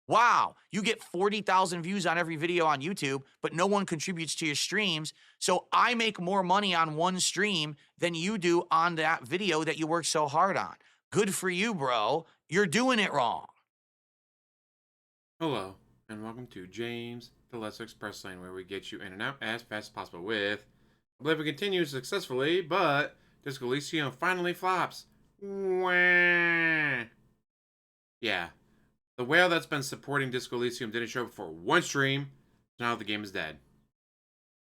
Wow, you get 40,000 views on every video on YouTube, but no one contributes to your streams. So I make more money on one stream than you do on that video that you work so hard on. Good for you, bro. You're doing it wrong. Hello, and welcome to James, the Let's Express Lane, where we get you in and out as fast as possible with Oblivion continues successfully, but Discoelysium finally flops. Wah. Yeah, the whale that's been supporting Discoelysium didn't show up for one stream, so now the game is dead.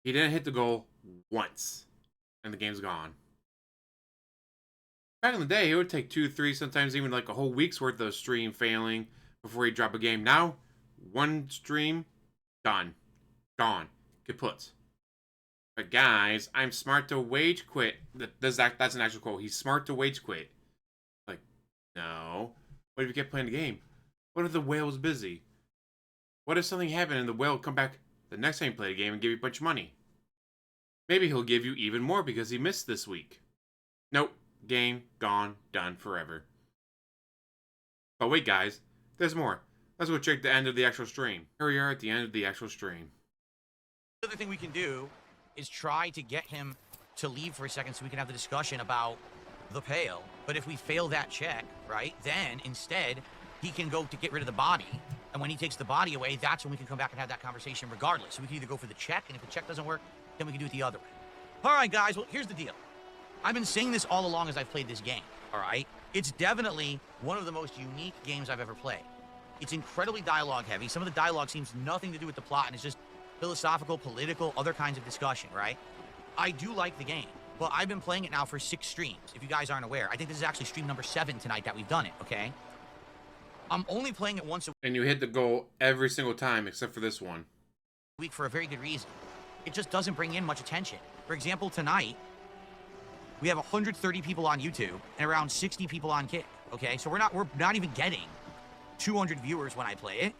He didn't hit the goal once, and the game's gone. Back in the day, it would take 2, 3, sometimes even like a whole week's worth of stream failing before he'd drop a game. Now, one stream, done. Gone. Kaput. But guys, I'm smart to wage quit. That's an actual quote. He's smart to wage quit. Like, no. What if you kept playing the game? What if the whale was busy? What if something happened and the whale would come back the next time you play the game and give you a bunch of money? Maybe he'll give you even more because he missed this week. Nope. Game, gone, done, forever. But wait, guys. There's more. Let's go check the end of the actual stream. Here we are at the end of the actual stream. The other thing we can do is try to get him to leave for a second so we can have the discussion about the pail. But if we fail that check, right, then instead he can go to get rid of the body. And when he takes the body away, that's when we can come back and have that conversation regardless. So we can either go for the check, and if the check doesn't work, then we can do it the other way. All right, guys, well, here's the deal. I've been saying this all along as I've played this game, all right? It's definitely one of the most unique games I've ever played. It's incredibly dialogue heavy. Some of the dialogue seems nothing to do with the plot, and it's just philosophical, political, other kinds of discussion, right? I do like the game, but I've been playing it now for 6 streams, if you guys aren't aware. I think this is actually stream number 7 tonight that we've done it, okay? I'm only playing it once a And you hit the goal every single time except for this one. week for a very good reason. It just doesn't bring in much attention. For example, tonight, we have 130 people on YouTube and around 60 people on Kick, okay? So we're not even getting 200 viewers when I play it.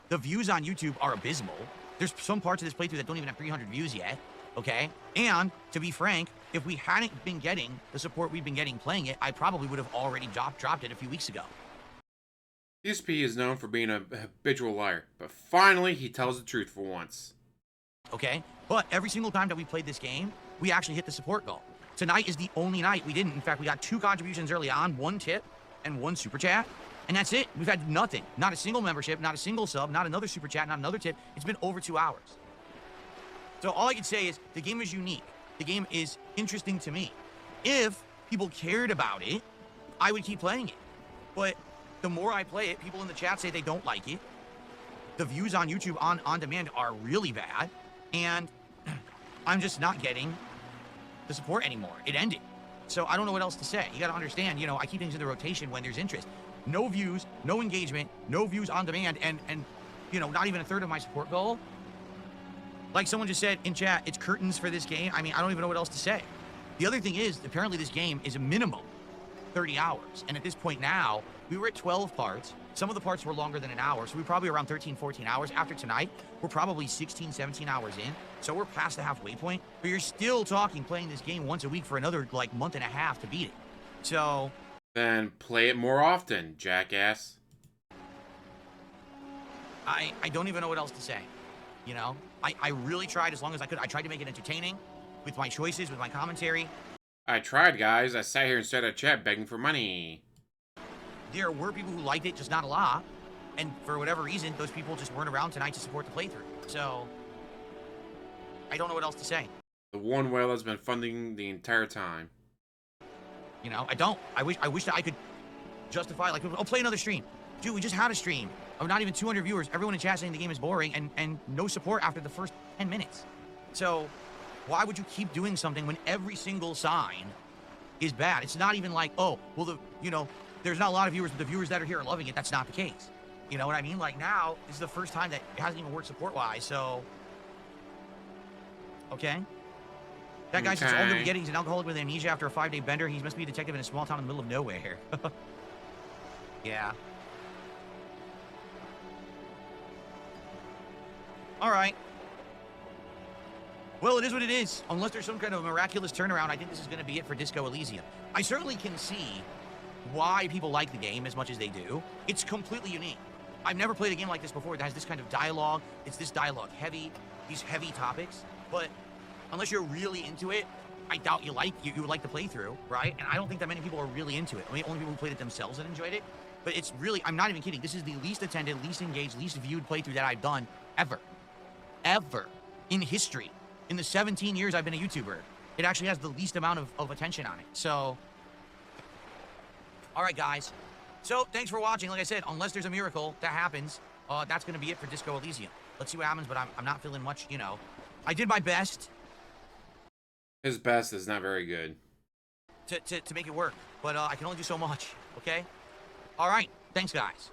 The views on YouTube are abysmal. There's some parts of this playthrough that don't even have 300 views yet, okay? And to be frank, if we hadn't been getting the support we've been getting playing it, I probably would have already dropped it a few weeks ago. DSP is known for being a habitual liar, but finally he tells the truth for once. Okay? But every single time that we played this game, we actually hit the support goal. Tonight is the only night we didn't. In fact, we got 2 contributions early on, 1 tip and 1 super chat, and that's it. We've had nothing. Not a single membership, not a single sub, not another super chat, not another tip. It's been over 2 hours. So all I can say is the game is unique. The game is interesting to me. If people cared about it, I would keep playing it. But the more I play it, people in the chat say they don't like it. The views on YouTube on demand are really bad, and I'm just not getting the support anymore. It ended. So I don't know what else to say. You got to understand, you know, I keep things in the rotation when there's interest. No views, no engagement, no views on demand, and you know, not even a third of my support goal. Like someone just said in chat, it's curtains for this game. I mean, I don't even know what else to say. The other thing is, apparently this game is a minimum 30 hours. And at this point now, we were at 12 parts. Some of the parts were longer than an hour, so we're probably around 13, 14 hours. After tonight, we're probably 16, 17 hours in. So we're past the halfway point. But you're still talking playing this game once a week for another, like, month and a half to beat it. So Then play it more often, jackass. I don't even know what else to say. You know? I really tried as long as I could. I tried to make it entertaining with my choices, with my commentary. I tried, guys. I sat here instead of chat begging for money. There were people who liked it, just not a lot. And for whatever reason, those people just weren't around tonight to support the playthrough. So I don't know what else to say. The one whale has been funding the entire time. You know, I don't. I wish that I could justify, like, oh, play another stream. Dude, we just had a stream of not even 200 viewers. Everyone in chat saying the game is boring and no support after the first 10 minutes. So why would you keep doing something when every single sign is bad? It's not even like, oh, well, there's not a lot of viewers, but the viewers that are here are loving it. That's not the case. You know what I mean? Like, now, this is the first time that it hasn't even worked support-wise, so okay. That guy says all good beginnings, an alcoholic with amnesia after a 5-day bender. He must be a detective in a small town in the middle of nowhere. Yeah. All right. Well, it is what it is. Unless there's some kind of miraculous turnaround, I think this is going to be it for Disco Elysium. I certainly can see why people like the game as much as they do. It's completely unique. I've never played a game like this before that has this kind of dialogue. It's this dialogue heavy, these heavy topics. But unless you're really into it, I doubt you would like the playthrough, right? And I don't think that many people are really into it. I mean, only people who played it themselves that enjoyed it. But it's really, I'm not even kidding. This is the least attended, least engaged, least viewed playthrough that I've done ever. Ever. In history. In the 17 years I've been a YouTuber. It actually has the least amount of attention on it. So, all right, guys. So, thanks for watching. Like I said, unless there's a miracle that happens, that's going to be it for Disco Elysium. Let's see what happens, but I'm not feeling much, you know. I did my best. His best is not very good. To make it work. But I can only do so much, okay? All right. Thanks, guys.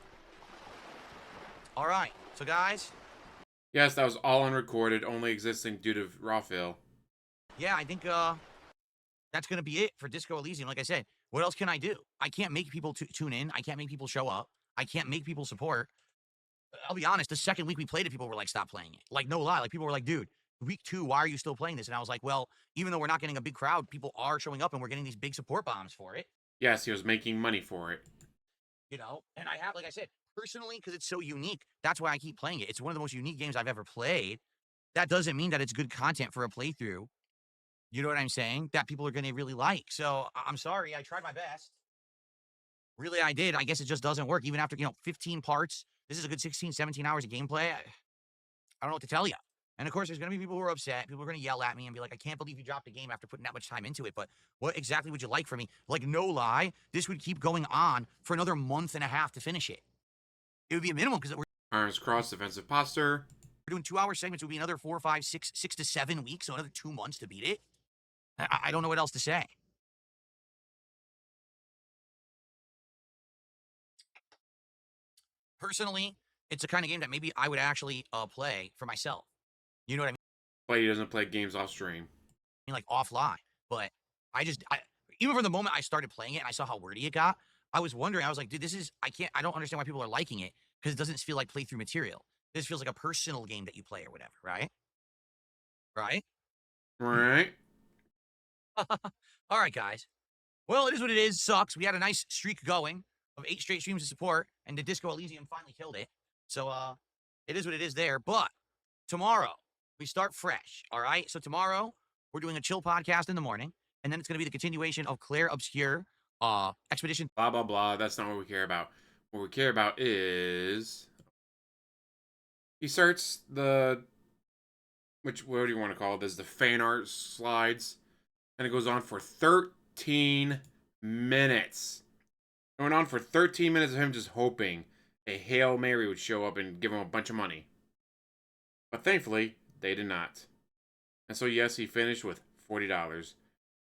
All right. So, guys. Yes, that was all unrecorded, only existing due to raw fill. Yeah, I think that's going to be it for Disco Elysium. Like I said, what else can I do? I can't make people tune in. I can't make people show up. I can't make people support. I'll be honest, the second week we played it, people were like, stop playing it. Like, no lie. Like, people were like, dude, week 2, why are you still playing this? And I was like, well, even though we're not getting a big crowd, people are showing up and we're getting these big support bombs for it. Yes, he was making money for it. You know, and I have, like I said, personally, because it's so unique, that's why I keep playing it. It's one of the most unique games I've ever played. That doesn't mean that it's good content for a playthrough. You know what I'm saying? That people are going to really like. So I'm sorry. I tried my best. Really, I did. I guess it just doesn't work. Even after, 15 parts, this is a good 16, 17 hours of gameplay. I don't know what to tell you. And of course, there's going to be people who are upset. People are going to yell at me and be like, I can't believe you dropped the game after putting that much time into it. But what exactly would you like from me? Like, no lie, this would keep going on for another month and a half to finish it. It would be a minimum because we're Arms crossed, defensive posture. doing 2-hour segments. It would be another 4, 5, 6 to 7 weeks. So another 2 months to beat it. I don't know what else to say. Personally, it's a kind of game that maybe I would actually play for myself. You know what I mean? But he doesn't play games off stream. Like offline. But even from the moment I started playing it and I saw how wordy it got, I was wondering, I was like, dude, I don't understand why people are liking it because it doesn't feel like playthrough material. This feels like a personal game that you play or whatever, right? Right? Right. All right, guys. Well, it is what it is. Sucks. We had a nice streak going of 8 straight streams of support, and the Disco Elysium finally killed it. So, it is what it is there. But tomorrow, we start fresh, all right? So tomorrow, we're doing a chill podcast in the morning, and then it's going to be the continuation of Claire Obscure Expedition. Blah, blah, blah. That's not what we care about. What we care about is... He starts the... what do you want to call this? The fan art slides. And it goes on for 13 minutes. It went on for 13 minutes of him just hoping a Hail Mary would show up and give him a bunch of money. But thankfully, they did not. And so yes, he finished with $40.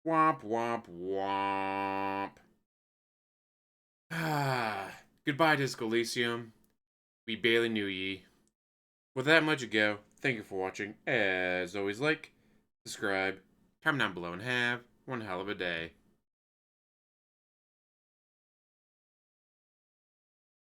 Womp, womp, womp. Goodbye, Disco Elysium. We barely knew ye. With that much ago, thank you for watching. As always, like, subscribe, comment down below, and have one hell of a day.